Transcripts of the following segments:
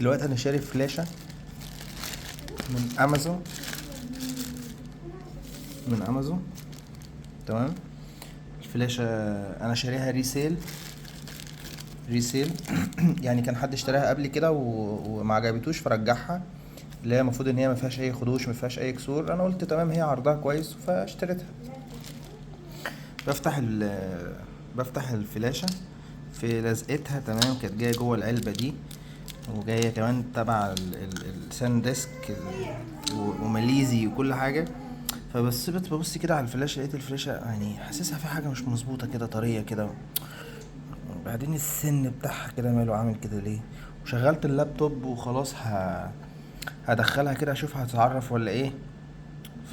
دلوقتي انا شاري فلاشة من امازون، من امازون. تمام. الفلاشة انا شاريها ريسيل، ريسيل. يعني كان حد اشتراها قبل كده وما عجبتوش فرجعها، اللي هي المفروض ان هي ما فيهاش اي خدوش، ما فيهاش اي كسور. انا قلت تمام، هي عرضها كويس فاشتريتها. بفتح بفتح الفلاشة في لزقتها، تمام. كانت جايه جوه العلبة دي، وجايه كمان تبع السان ديسك وماليزي وكل حاجة. ببص كده على الفلاشة، لقيت الفلاشة يعني حاسسها في حاجة مش مظبوطة كده، طرية كده. بعدين السن بتاعها كده ماله عامل كده ليه؟ وشغلت اللابتوب وخلاص هدخلها كده اشوف هتتعرف ولا ايه.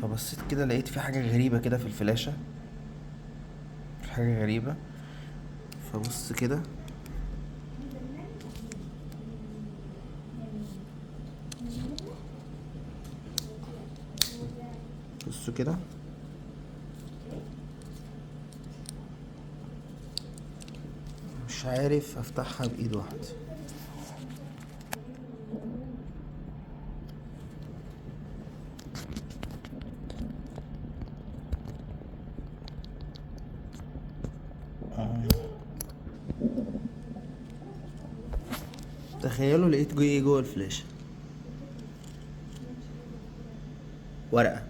فبصيت كده لقيت في حاجة غريبة كده في الفلاشة، في حاجة غريبة. فبص كده، بص كده. مش عارف افتحها بايد واحدة. تخيلوا لقيت جوه ايه جوه الفلاشة؟ ورقة،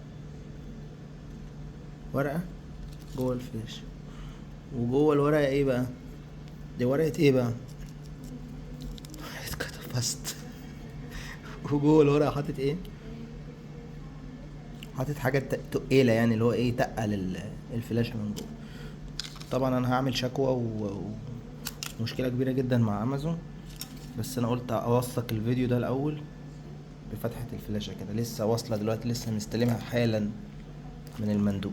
ورقة جوه الفلاشة. وجوه الورقة ايه بقى؟ دي ورقة ايه بقى؟ اتكتفست. وجوه الورقة حاطط ايه؟ حاطط حاجة تقيلة، يعني اللي هو ايه، تقل الفلاشة من جوه. طبعا انا هعمل شكوى ومشكلة كبيرة جدا مع امازون. بس انا قلت اوثق الفيديو ده الاول بفتحة الفلاشة كده، لسه واصلة دلوقتي، لسه مستلمها حالا من المندوب.